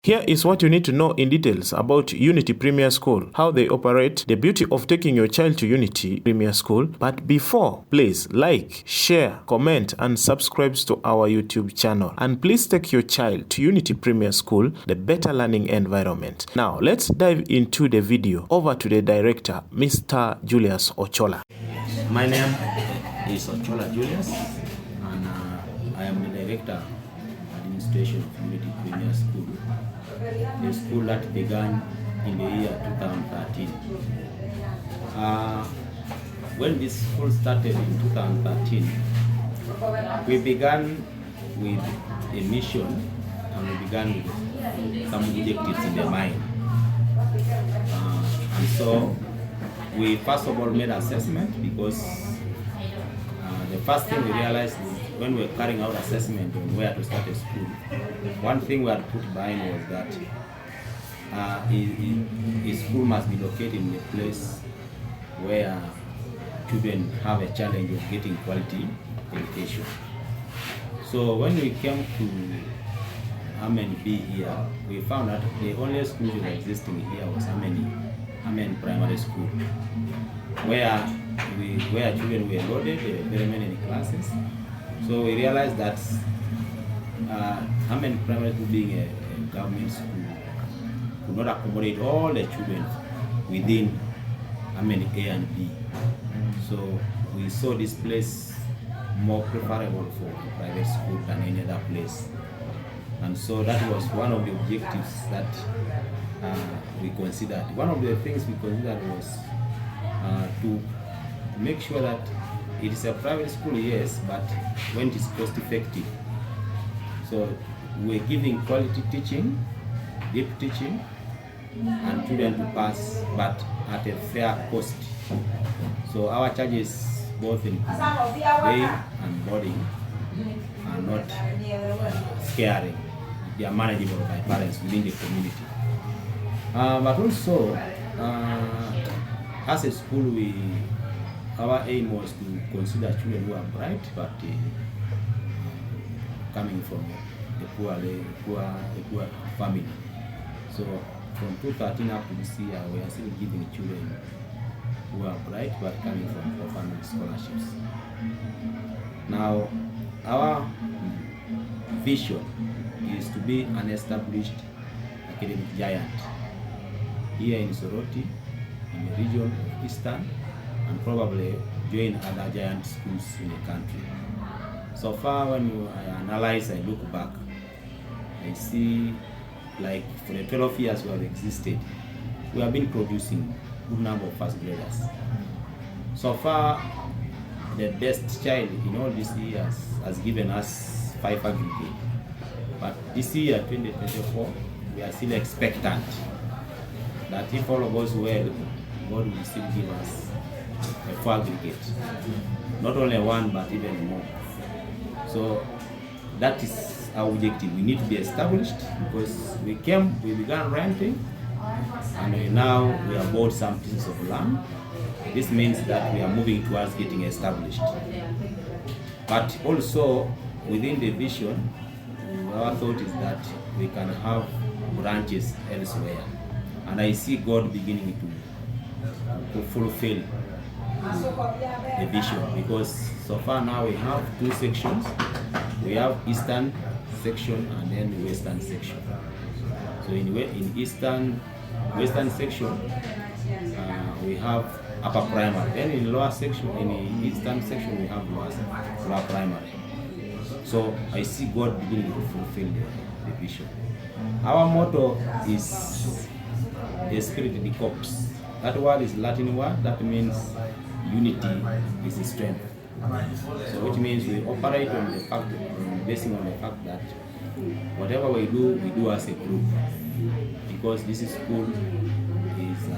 Here is what you need to know in details about Unity Premier School, how they operate, the beauty of taking your child to Unity Premier School. But before, please like, share, comment, and subscribe to our YouTube channel. And please take your child to Unity Premier School, the better learning environment. Now, let's dive into the video. Over to the director, Mr. Julius Ochola. My name is Ochola Julius, and I am the director administration of Unity Premier School, a school that began in the year 2013. When this school started in 2013, we began with a mission and we began with some objectives in the mind. And so we first of all made assessment, because the first thing we realized when we were carrying out assessment on where to start a school, one thing we had put behind was that a school must be located in a place where children have a challenge of getting quality education. So when we came to Amen B here, we found that the only school that was existing here was Amen Primary School, where children were loaded, there were very many classes. So we realized that Amen Primary School, being a government school, could not accommodate all the children within Amen A and B. So we saw this place more preferable for private school than any other place. And so that was one of the objectives that we considered. One of the things we considered was to make sure that it is a private school, yes, but when it is cost effective. So we're giving quality teaching, deep teaching, and children to pass, but at a fair cost. So our charges, both in day and boarding, are not scary. They are manageable by parents within the community. But also, as a school, our aim was to consider children who are bright, but coming from a poor family. So from 2013 up to this year, we are still giving children who are bright, but coming from poor family scholarships. Now, our vision is to be an established academic giant here in Soroti, in the region of Eastern, and probably join other giant schools in the country. So far, when I analyze, I look back, I see, like, for the 12 years we have existed, we have been producing a good number of first graders. So far, the best child in all these years has given us 5 aggregate. But this year, 2024, we are still expectant that if all goes well, God will still give us a 4 aggregate. Not only one, but even more. So that is our objective. We need to be established, because we began renting, and now we have bought some pieces of land. This means that we are moving towards getting established. But also, within the vision, our thought is that we can have branches elsewhere. And I see God beginning to fulfill the vision, because so far now we have 2 sections. We have Eastern section and then Western section. So in Western section, we have upper primary. Then in lower section, in the Eastern section, we have lower primary. So I see God beginning to fulfill the vision. Our motto is the spirit in the corpse. That word is Latin word that means unity is strength. So which means we operate on the fact, basing on the fact that whatever we do as a group, because this school is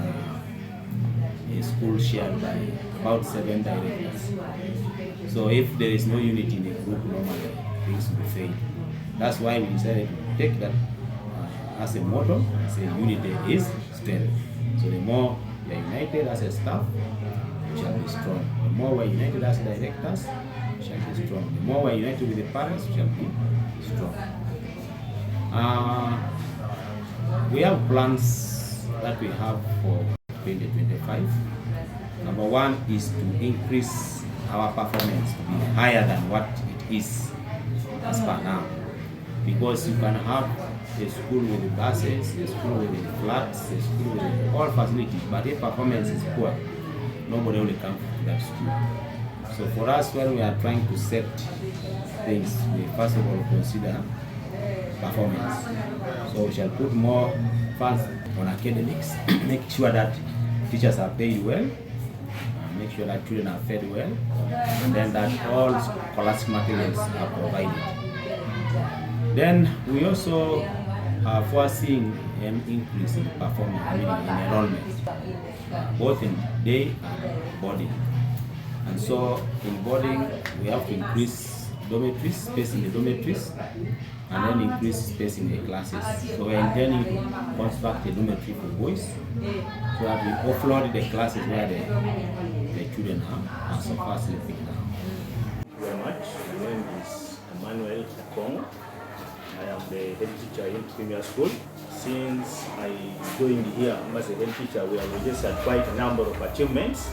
a school shared by about 7 directors. So if there is no unity in the group, normally things will fail. That's why we decided to take that as a motto, say unity is strength. So the more we are united as a staff, we shall be strong. The more we are united as directors, we shall be strong. The more we are united with the parents, we shall be strong. We have plans that we have for 2025. Number one is to increase our performance to be higher than what it is as per now. Because you can have a school with the buses, a school with the flats, a school with all facilities, but if performance is poor, nobody will come to that school. So for us, when we are trying to set things, we first of all consider performance. So we shall put more funds on academics, make sure that teachers are paid well, make sure that children are fed well, and then that all scholastic materials are provided. Then we also are foreseeing an increase in performance, in enrollment, both in day and boarding. And so in boarding, we have to increase dormitories, space in the dormitories, and then increase space in the classes. So we're intending to construct a dormitory for boys, so that we offload the classes where the children are so far sleeping now. Thank you very much. My name is Emmanuel Akong. I am the head teacher in Premier School. Since I joined here as a head teacher, we have registered quite a number of achievements.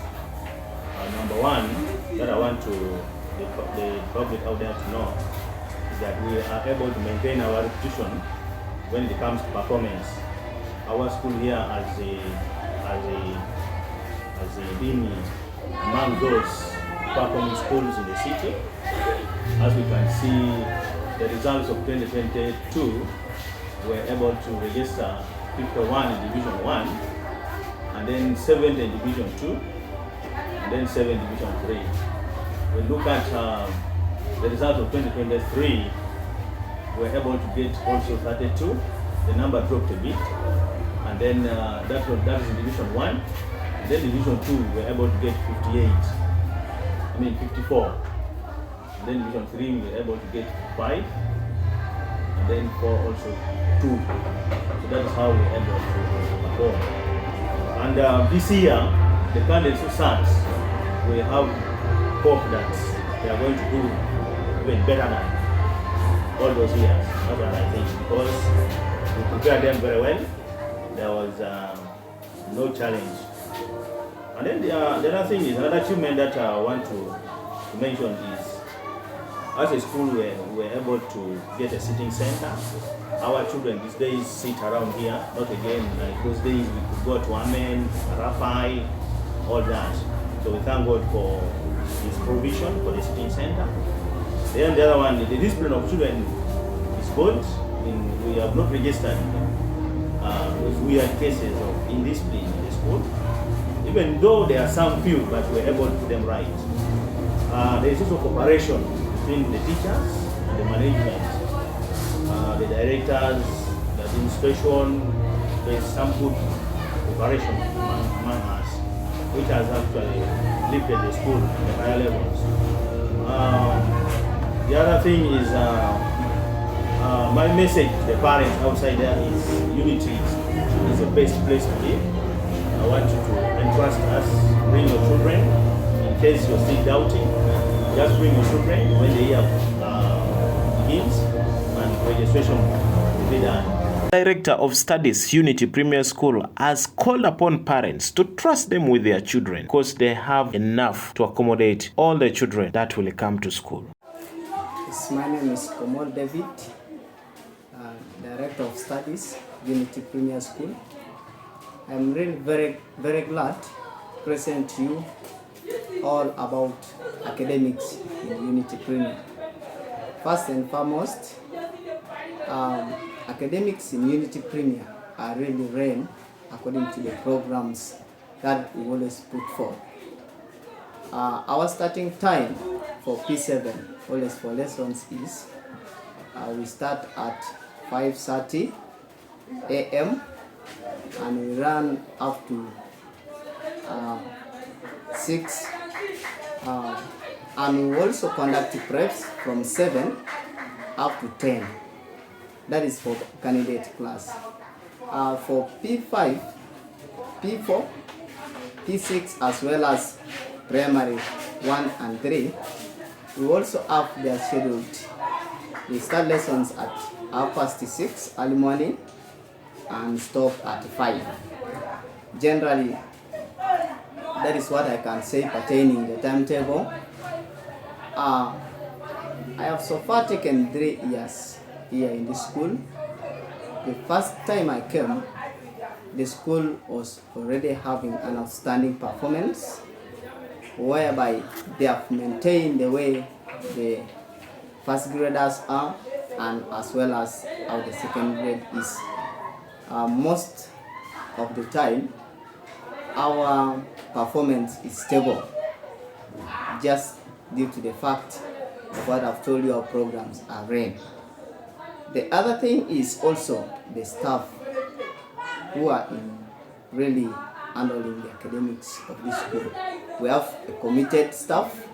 Number one that I want the public out there to know is that we are able to maintain our reputation when it comes to performance. Our school here has been among those performing schools in the city. As we can see, the results of 2022 were able to register 51 in Division 1, and then 7 in Division 2, and then 7 in Division 3. We look at the results of 2023, we were able to get also 32. The number dropped a bit, and then that is in Division 1. And then Division 2, we were able to get 54. And then Division 3, we were able to get 5. And then 4 also 2. So that is how we were able to perform. And this year, the candidates who sat, we have hope that they are going to do even better than all those years. That's what I think, because we prepared them very well. There was no challenge. And then the other thing is, another achievement that I want to mention is, as a school, we were able to get a sitting center. Our children these days sit around here, not again like those days we could go to Amen, Rapai, all that. So we thank God for His provision for the sitting center. Then the other one, the discipline of children is good. We have not registered those weird cases of indiscipline in the school. Even though there are some few, but we're able to put them right. There is also cooperation between the teachers and the management, the directors, the administration. There is some good cooperation among us, which has actually lifted the school to the higher levels. The other thing is, my message to the parents outside there is unity is the best place to be. I want you to entrust us, bring your children. In case you're still doubting, just bring your children when the year begins and registration will be done. Director of Studies, Unity Premier School, has called upon parents to trust them with their children because they have enough to accommodate all the children that will come to school. Yes, my name is Komol David, Director of Studies, Unity Premier School. I'm really very glad to present to you all about academics in Unity Premier. First and foremost, academics in Unity Premier are really ran according to the programs that we always put forth. Our starting time for P7, always for lessons, is we start at 5:30 a.m. and we run up to 6. And we also conduct preps from 7 up to 10. That is for candidate class. For P5, P4, P6, as well as primary 1 and 3, we also have their scheduled. We start lessons at 6:30 early morning, and stop at 5. Generally, that is what I can say pertaining the timetable. I have so far taken 3 years here in this school. The first time I came, the school was already having an outstanding performance, whereby they have maintained the way the first graders are and as well as how the second grade is. Most of the time, our performance is stable, just due to the fact of what I've told you, our programs are ran. The other thing is also the staff who are really handling the academics of this school. We have a committed staff,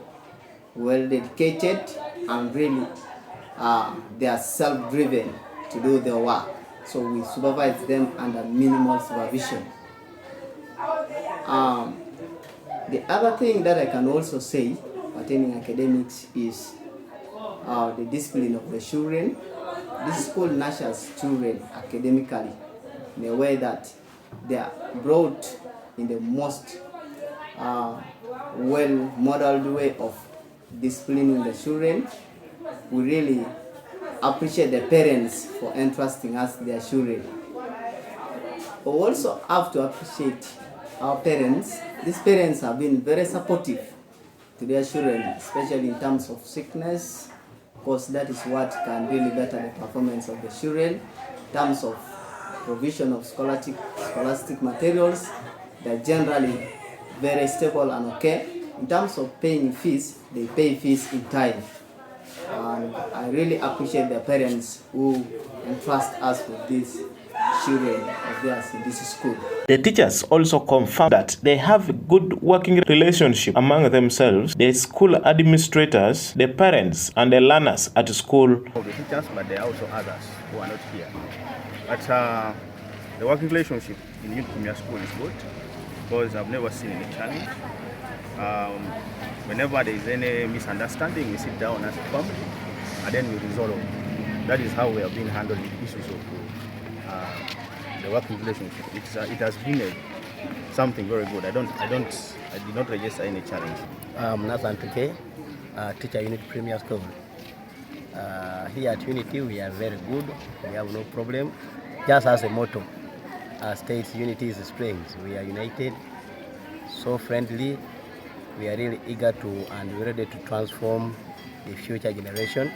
well dedicated, and really they are self-driven to do their work. So we supervise them under minimal supervision. The other thing that I can also say pertaining academics is the discipline of the children. This school nurtures children academically in a way that they are brought in the most well-modeled way of disciplining the children. We really appreciate the parents for entrusting us their children. We also have to appreciate our parents. These parents have been very supportive to their children, especially in terms of sickness, because that is what can really better the performance of the children. In terms of provision of scholastic materials, they're generally very stable and okay. In terms of paying fees, they pay fees in time. And I really appreciate the parents who entrust us with these children of theirs in this school. The teachers also confirm that they have a good working relationship among themselves, the school administrators, the parents, and the learners at school. The teachers, but there are also others who are not here. But the working relationship in Youth Premier School is good, because I've never seen any challenge. Whenever there is any misunderstanding, we sit down as a family and then we resolve. That is how we have been handling the issues of the working relationship. It has been something very good. I did not register any challenge. Nathan Tuke, teacher Unity Premier School. Here at Unity we are very good. We have no problem. Just as a motto states, Unity is strength. We are united, so friendly. We are really eager to and ready to transform the future generation.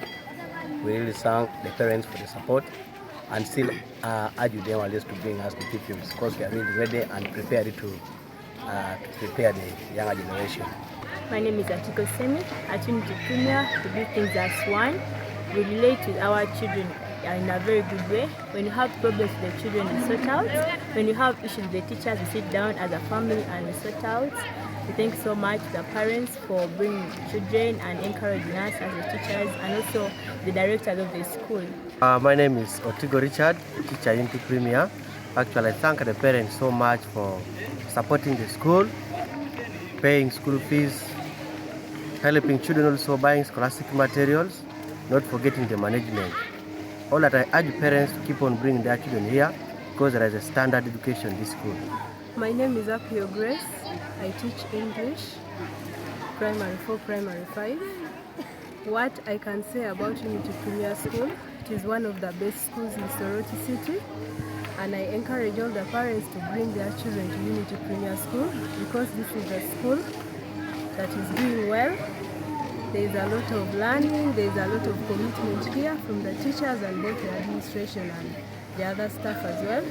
We really thank the parents for the support and still urge them at least to bring us the pupils, because we are really ready and prepared to prepare the younger generation. My name is Teso Semi. At Unity Premier, we do things as one. We relate with our children in a very good way. When you have problems with the children, we sort out. When you have issues with the teachers, we sit down as a family and we sort out. We thank so much the parents for bringing children and encouraging us as the teachers, and also the directors of the school. My name is Otigo Richard, teacher Unity Premier. Actually, I thank the parents so much for supporting the school, paying school fees, helping children also buying scholastic materials, not forgetting the management. All that I urge parents to keep on bringing their children here, because there is a standard education in this school. My name is Apio Grace. I teach English, primary 4, primary 5. What I can say about Unity Premier School, it is one of the best schools in Soroti City, and I encourage all the parents to bring their children to Unity Premier School, because this is a school that is doing well. There is a lot of learning, there is a lot of commitment here from the teachers and both the administration and the other staff as well.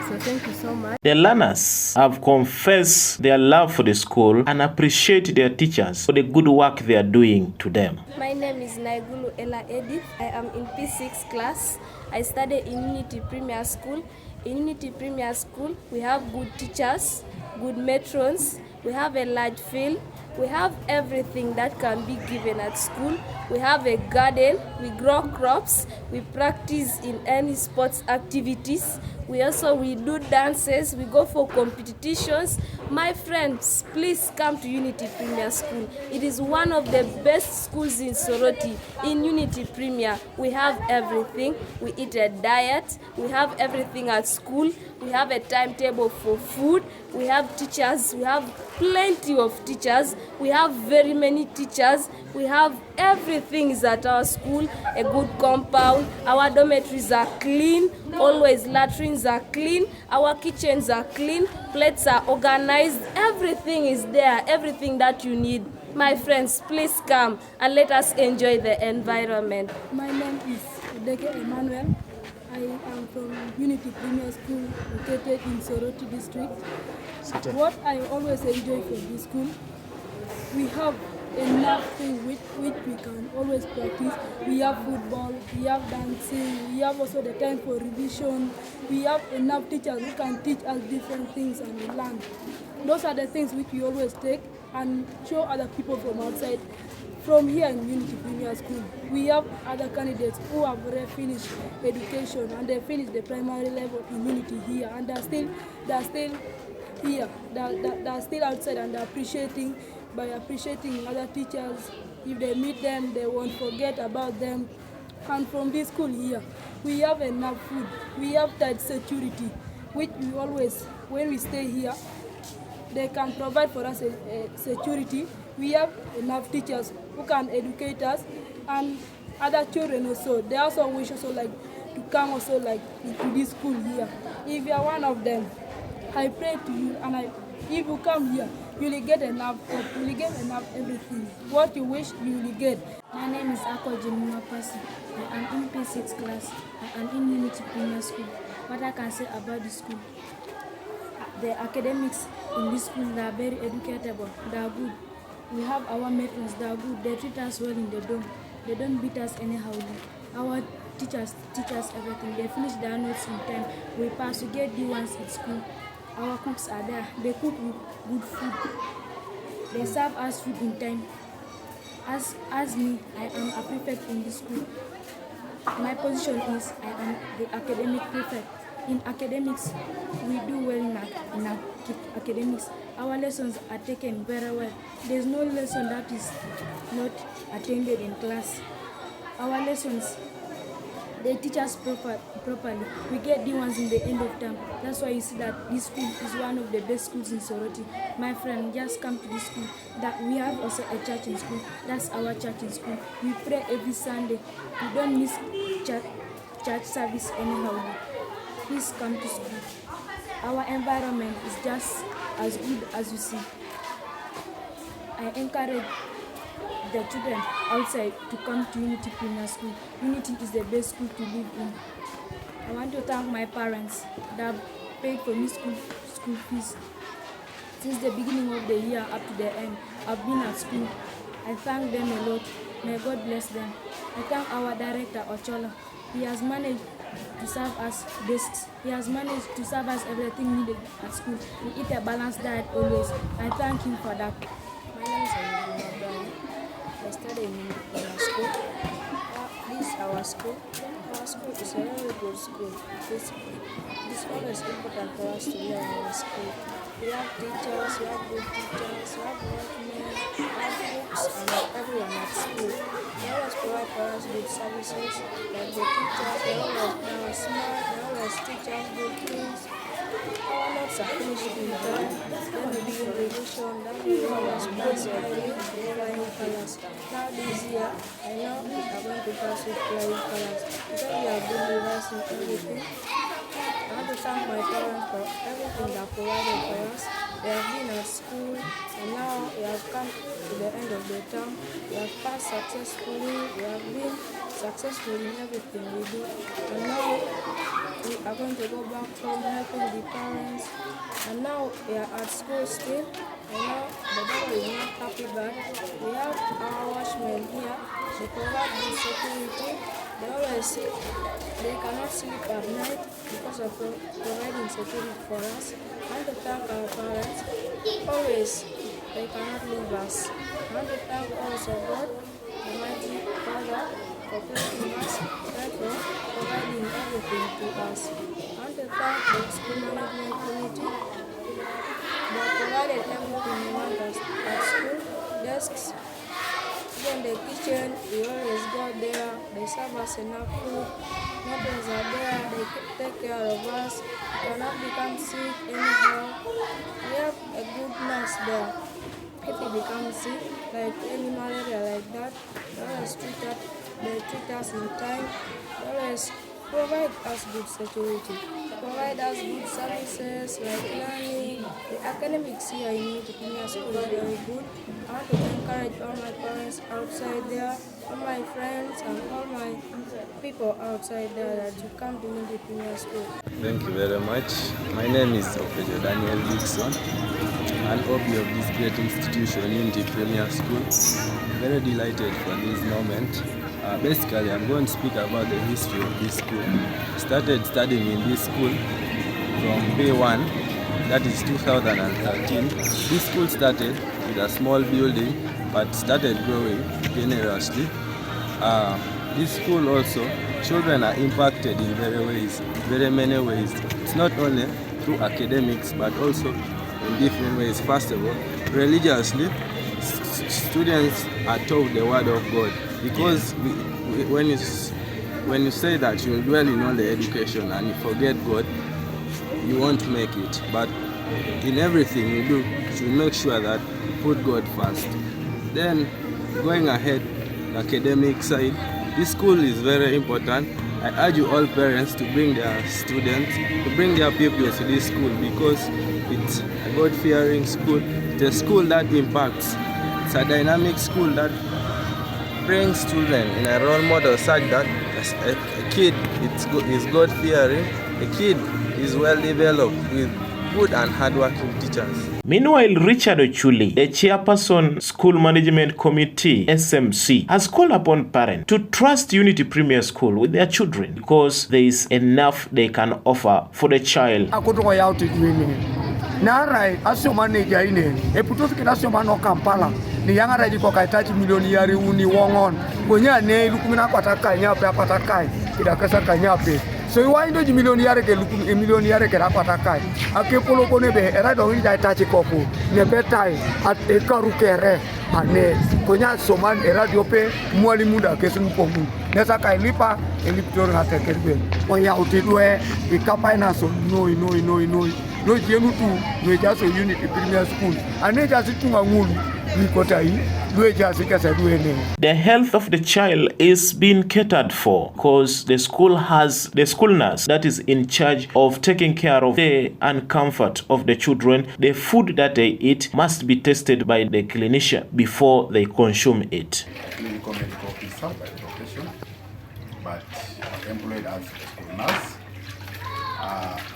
So thank you so much. The learners have confessed their love for the school and appreciate their teachers for the good work they are doing to them. My name is Naigulu Ella Edith. I am in P6 class. I study in Unity Premier School. In Unity Premier School, we have good teachers, good matrons, we have a large field, we have everything that can be given at school. We have a garden, we grow crops, we practice in any sports activities. We We do dances, we go for competitions. My friends, please come to Unity Premier School. It is one of the best schools in Soroti. In Unity Premier, we have everything. We eat a diet, we have everything at school. We have a timetable for food. We have teachers. We have plenty of teachers. We have very many teachers. We have everything is at our school. A good compound. Our dormitories are clean. Always latrines are clean. Our kitchens are clean. Plates are organized. Everything is there. Everything that you need. My friends, please come and let us enjoy the environment. My name is Deke Emmanuel. I am from Unity Premier School located in Soroti district. What I always enjoy from this school, we have enough things which we can always practice. We have football, we have dancing, we have also the time for revision. We have enough teachers who can teach us different things and we learn. Those are the things which we always take and show other people from outside. From here in Unity Premier School, we have other candidates who have already finished education and they finished the primary level in Unity here, and they are still here. They are still outside and appreciating other teachers. If they meet them, they won't forget about them. And from this school here, we have enough food. We have tight security, which we always, when we stay here, they can provide for us a security. We have enough teachers who can educate us, and other children also. They also wish also like to come also like to this school here. If you are one of them, I pray to you, and if you come here, you will get enough hope, you will get enough everything. What you wish, you will get. My name is Ako Jemima Pasi. I am in P6 class. I am in Unity Premier School. What I can say about the school, the academics in this school, they are very educatable. They are good. We have our matrons, they are good. They treat us well in the dorm. They don't beat us anyhow. Our teachers teach us everything. They finish their notes in time. We pass, we get D1s at school. Our cooks are there. They cook with good food. They serve us food in time. As me, I am a prefect in this school. My position is I am the academic prefect. In academics, we do well in academics. Our lessons are taken very well. There is no lesson that is not attended in class. Our lessons, they teach us properly. We get the ones in the end of term. That's why you see that this school is one of the best schools in Soroti. My friend, just come to this school. That we have also a church in school. That's our church in school. We pray every Sunday. We don't miss church service anyhow. Please come to school. Our environment is just as good as you see. I encourage the children outside to come to Unity Premier School. Unity is the best school to live in. I want to thank my parents that have paid for me school fees. Since the beginning of the year up to the end, I've been at school. I thank them a lot. May God bless them. I thank our director, Ochola. He has managed to serve us desks. He has managed to serve us everything needed at school. We eat a balanced diet always. I thank him for that. My name is Brian. I study in our school. This is our school. Our school is a very good school. This one is important for us to learn in our school. We have teachers, we have good teachers, we have workmen, we have books, and everyone at school. They always provide for us good services, like the teachers, they always smart, they always teach us good things. Our notes are finished in time, then we do revision, then we always pass with flying colors. Now this year, I know we are going to pass with flying colors. Because we have been reversing everything. I want to thank my parents for everything they have provided for us. We have been at school, and now we have come to the end of the term. We have passed successfully. We have been successful in everything we do. And now we are going to go back home helping the parents. And now we are at school still. And now the devil is not happy, but we have our watchmen here. They provide good security. They cannot sleep at night because of providing security for us. I want to thank our parents. Always, they cannot leave us. I want to thank also God, Almighty Father, for blessing us and for providing everything to us. I want to thank the school management committee. They have provided everything we want at school, desks, even the kitchen. We always go there. They serve us enough food. Mothers are there. They take care of us. We cannot become sick anyhow. We have a good nurse there. If we become sick, like any malaria like that, they always treat us in time. They always provide us good security, provide us good services like learning. The academics here in Unity Premier School is very good. I want to encourage all my parents outside there, all my friends and all my people outside there that you come to Unity Premier School. Thank you very much. My name is Dr. Daniel Dixon, an OB of this great institution, Unity Premier School. Very delighted for this moment. Basically, I'm going to speak about the history of this school. Started studying in this school from day one, that is 2013. This school started with a small building, but started growing generously. This school also, children are impacted in very many ways. It's not only through academics, but also in different ways. First of all, religiously, students are taught the word of God, because when you say that you dwell in all the education and you forget God, you won't make it. But in everything you do, you should make sure that you put God first. Then going ahead, the academic side, this school is very important. I urge you all parents to bring their students, to bring their pupils to this school, because it's a God-fearing school. It's a school that impacts. It's a dynamic school that brings children in a role model such that a kid is God-fearing, a kid is well-developed with good and hard-working teachers. Meanwhile, Richard Ochuli, the chairperson, School Management Committee, SMC, has called upon parents to trust Unity Premier School with their children because there is enough they can offer for the child. Narai asio manager ine eputofi kinasio mano Kampala ni yanga raji kwa kaitachi milioni yari uni wongon gonya ne lukumina kwa takai nyape apatakai kidakasa kanyape so iwa indo ji milioni yare ke lukum milioni yare ke rakwa takai ake polo kone be era do ida tachi kopu ne betai at ekarukere ane gonya soman era diope mwali muda kesun pomu nesa kai lipa eliptor hata kerbe oya utidwe ikapa ina so no jenutu no jaso Unity Premier School ane jasi tunga ngulu nikotai dwe jasi kasa duene. The health of the child is being catered for because the school has the school nurse that is in charge of taking care of the and comfort of the children. The food that they eat must be tested by the clinician before they consume it. Clinical medical officer by profession, but employed as a school nurse.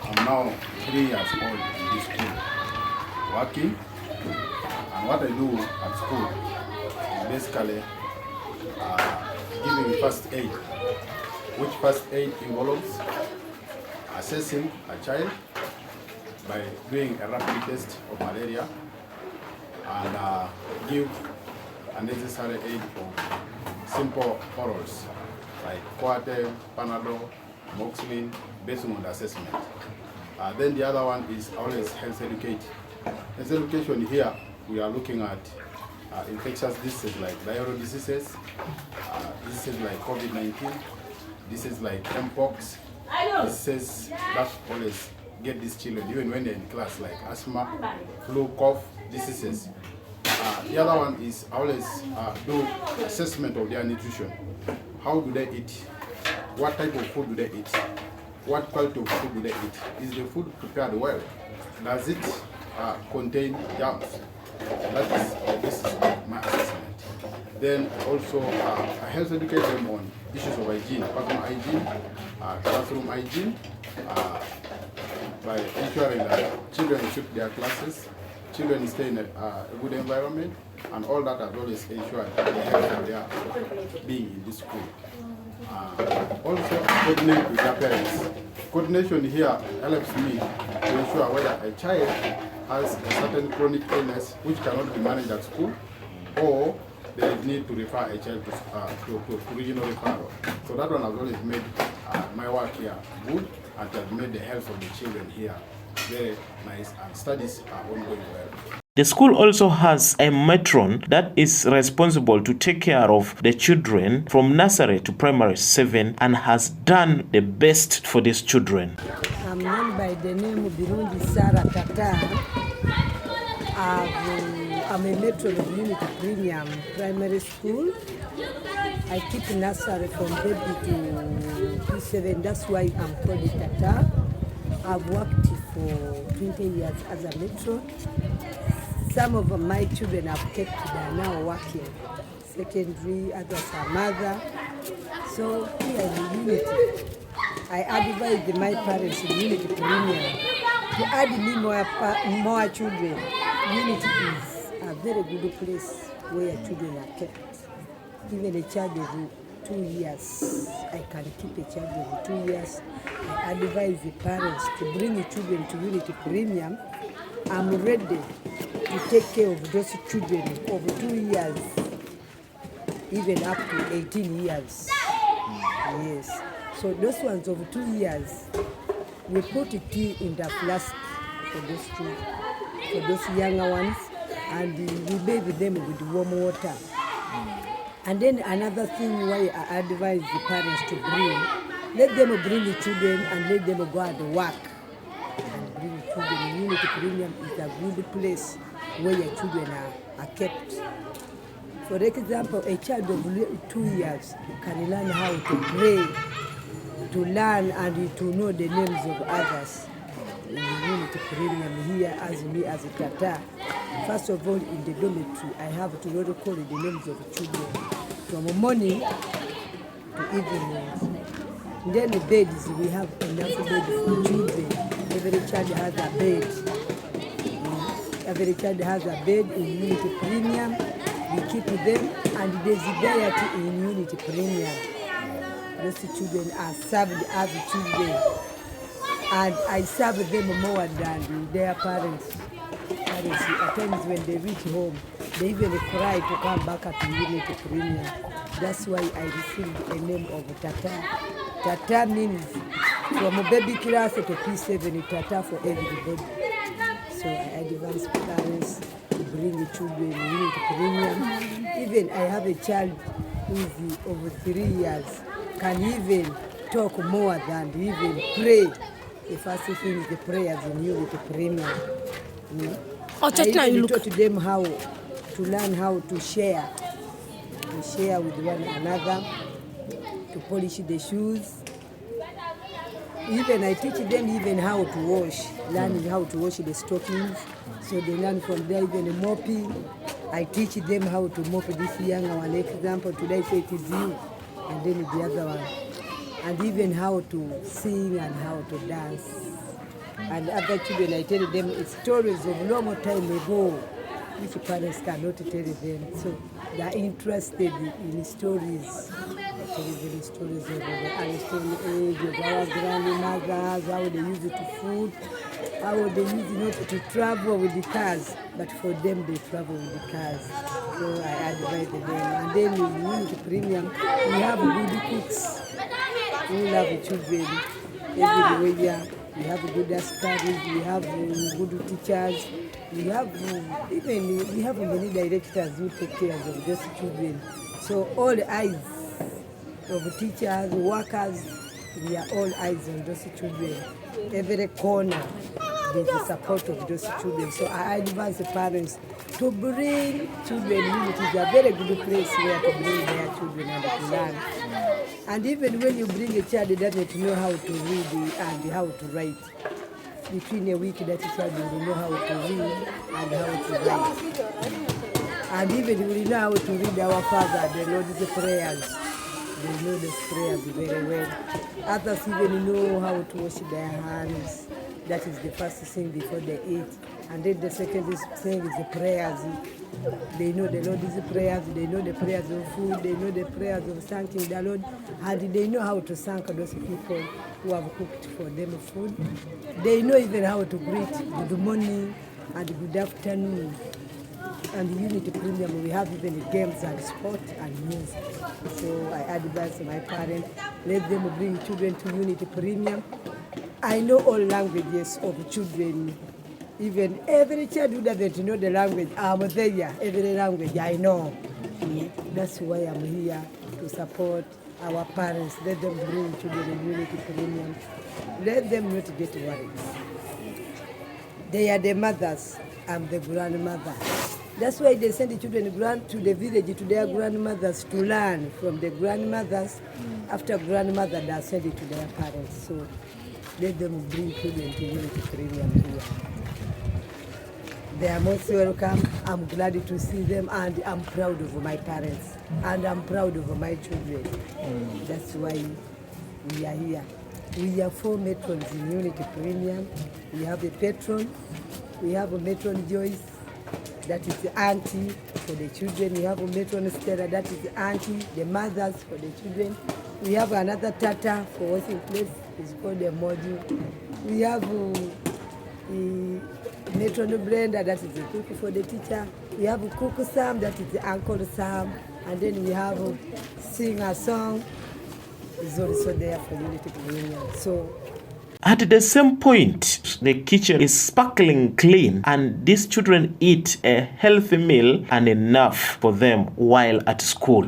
I'm now 3 years old in this school, working, and what I do at school is basically giving first aid, which first aid involves assessing a child by doing a rapid test of malaria and give a necessary aid for simple orals like Coartem, Panadol, Moxilin, based on the assessment. Then the other one is always health education. Health education here, we are looking at infectious diseases like viral diseases, diseases like COVID-19, diseases like Mpox, diseases that always get these children, even when they're in class, like asthma, flu, cough, diseases. The other one is always do assessment of their nutrition. How do they eat? What type of food do they eat? What quality of food do they eat? Is the food prepared well? Does it contain germs? This is my assessment. Then also I help educate them on issues of hygiene, personal hygiene, classroom hygiene, by ensuring that children keep their classes, children stay in a good environment, and all that has always ensured the health of their being in this school. Also coordinate with their parents. Coordination here helps me to ensure whether a child has a certain chronic illness which cannot be managed at school, or there is need to refer a child to regional referral. So that one has always made my work here good. and have made the health of the children here very nice, and studies are ongoing well. The school also has a matron that is responsible to take care of the children from nursery to primary 7 and has done the best for these children. I'm known by the name of Birundi Sarah Tata. I'm a matron of Unity Premium Primary School. I keep nursery from baby to P7. That's why I'm called Tata. I've worked for 20 years as a matron. Some of my children have kept, they are now working. Secondary, others are mother. So here in Unity, I advise my parents in Unity Premium to add me more children. Unity is a very good place where children are kept. Even a child of 2 years, I can keep a child of 2 years. I advise the parents to bring the children to Unity Premium. I'm ready to take care of those children of 2 years, even up to 18 years. Yes. So those ones of 2 years, we put tea in the flask for those two, for those younger ones, and we bathe them with warm water. And then another thing why I advise the parents to bring, let them bring the children and let them go and work. And bring the children. Unity Premium is a good place where your children are kept. For example, a child of 2 years can learn how to pray, to learn and to know the names of others. In Unity Premium here, as me as a Tata, first of all in the dormitory, I have to call the names of children from morning to evening. Then the beds, we have enough beds for children. Every child has a bed. Every child has a bed in Unity Premium. We keep them, and there's diet in Unity Premium. Those children are served as children, and I serve them more than their parents. At times when they reach home, they even cry to come back at Unity Premium. That's why I received a name of Tata. Tata means from a baby class to P7, Tata for everybody. So I advise parents to bring the children in Unity Premium. Even I have a child who is over 3 years, can even talk more than even pray. The first thing is the prayers in Unity Premium. I even taught them how to learn how to share with one another, to polish the shoes. Even I teach them even how to wash, learning how to wash the stockings. So they learn from there, even mopping. I teach them how to mop this younger one. Example, today say it is you, and then the other one. And even how to sing and how to dance. And other children, I tell them it's stories of long time ago, which parents cannot tell them. So they are interested in stories. I tell them stories of the Aristotle age, of our grandmothers, how they use it to food, how they use it not to travel with the cars, but for them they travel with the cars. So I advise them. And then in Unity Premium, we have good cooks who love the children everywhere. We have good studies, we have good teachers, we have many directors who take care of those children. So all eyes of teachers, workers, we are all eyes on those children. Every corner, there's the support of those children. So I advise the parents to bring children. Unity is a very good place where to bring their children and to learn. And even when you bring a child that doesn't know how to read and how to write, between a week that child will know how to read and how to write. And even we know how to read our Father, the Lord's prayers. They know the prayers very well. Others even know how to wash their hands. That is the first thing before they eat. And then the second thing is the prayers. They know the Lord's prayers, they know the prayers of food, they know the prayers of thanking the Lord, and they know how to thank those people who have cooked for them food. They know even how to greet good morning and good afternoon. And Unity Premium, we have even games and sport and music. So I advise my parents, let them bring children to Unity Premium. I know all languages of children. Even every child who doesn't know the language, I'm there. Every language I know. That's why I'm here to support our parents. Let them bring children in Unity Premium. Let them not get worried. They are the mothers. I'm the grandmother. That's why they send the children to the village to their grandmothers to learn from the grandmothers. After grandmother, they send it to their parents. So let them bring children to Unity Premium here. They are most welcome. I'm glad to see them, and I'm proud of my parents, and I'm proud of my children. That's why we are here. We have 4 matrons in Unity Premium. We have a patron. We have a matron Joyce, that is the auntie for the children. We have a matron Stella, that is the auntie, the mothers for the children. We have another tata for working place. It's called the module. We have matron Brenda, that is the cook for the teacher. We have a cook Sam, that is the uncle Sam. And then we have a singer song. Is also there for Unity Premium. So at the same point, the kitchen is sparkling clean and these children eat a healthy meal and enough for them while at school.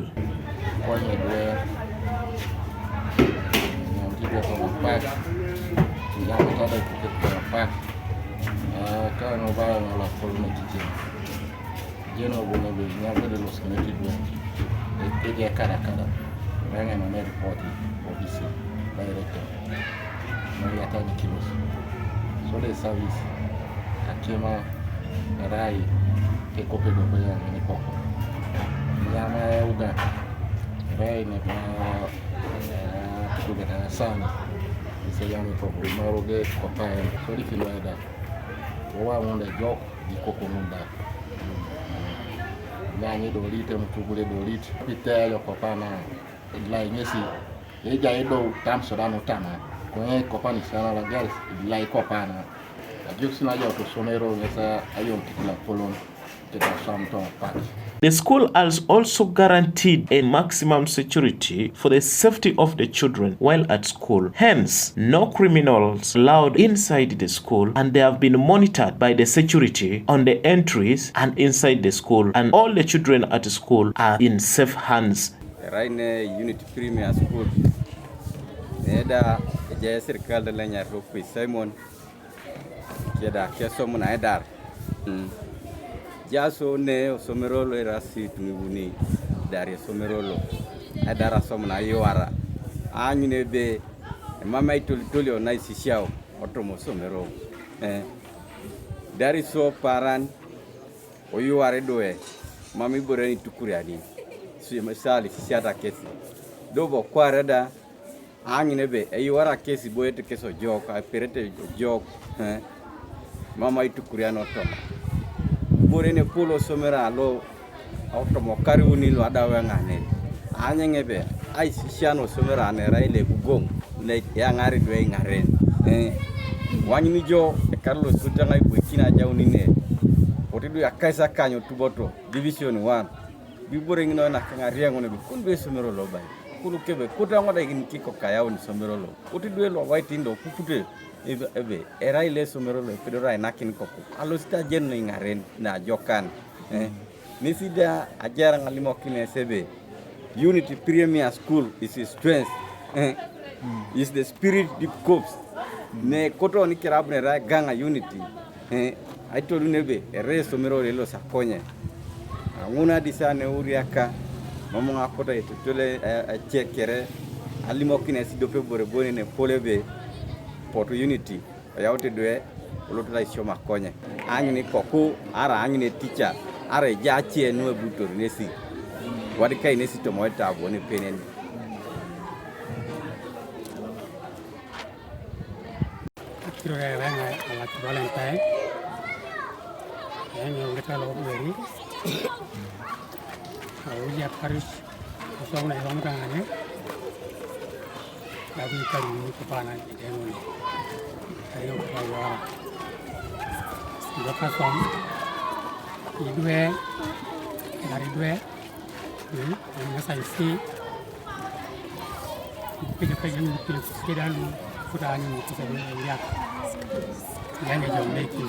So the service akema rai ke kope do baya ni koko nyama uga rai ne ba kuga sana se yami koko maroge kopa so di filada wa wonde jok di koko munda nyani do lite mtugule do lite pitelo kopa na la nyesi eja edo tam sodano tama kwenye kopani sana la girls la kopana ajusina yo to somero ngesa ayon kitla polon kita samto pat. The school has also guaranteed a maximum security for the safety of the children while at school. Hence, no criminals allowed inside the school, and they have been monitored by the security on the entries and inside the school, and all the children at the school are in safe hands. Right now, Unity Premier School. Eda je circle de lenya ropi Simon keda keso muna edar jaso ne somerolo erasi tunibuni dari somerolo edara somna yowara anyune be mama itoli ona isishao otomo somero dari so paran oyuare doe mami boreni tukuriani su mesali siata kesi dobo kwareda anyine be eyuara kesi boyete keso jok aperete jok mama itukuriano tomo borene pulo somera lo automo kariuni lo adawa ngane anyenge be ai sisiano somera ne raile gugong ne yangari do ngaren wanyini jo e Carlos Sutanga ibukina jauni ne otidu akaisa kanyo tuboto division 1 biboreng no na kangariango ne kunbe somero lo bai kulu kebe kuta ngoda igin kiko kayao ni somero lo otidu lo waitindo kupute ebe era ile somero lo pedora nakin koku alosita jenno ngaren na jokan nisida ajara ngalimo kine sebe Unity Premier School is his strength is the spirit deep copes ne koto ni kirabne ra ganga Unity I told you nebe ere somero lo sakonye nguna disane uriaka momo ngakota itole chekere alimo kine sidope bore bone ne polebe Port Unity yaote doe olotla ishoma konye angini koku ara angini teacher ara jache no butor nesi wadika inesi to moita bone penen kiro ya wenga ala Valentine yani ngeta lo beri ya Paris so na ron ka ngane lagu kari ni ko pana demo ayo ko wara doka som idwe dari dwe ni na sai si pe ni pe dan Putani kita lihat yang jauh lagi.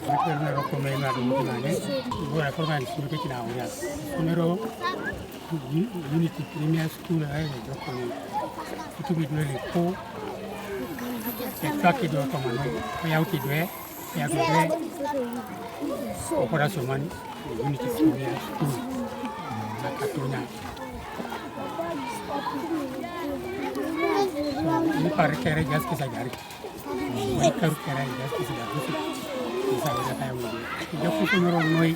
Mereka merokok mereka mungkin boleh korban seperti kita awalnya. Mereka Unity Premier School aja jauh itu bidul lepo. Setelah itu kemana? Yang kedua, operasional Unity Premier School. Katanya. Ini para kere jas kisah jari. Ini karu kere jas kisah jari. Kisah jari kayak begini. Dia pun orang noi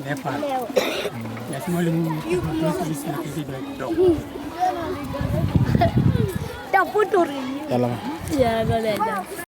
lepas. Ya semua lemu terus bisa kita dok. Dah putur ini. Dalam. Ya boleh dah.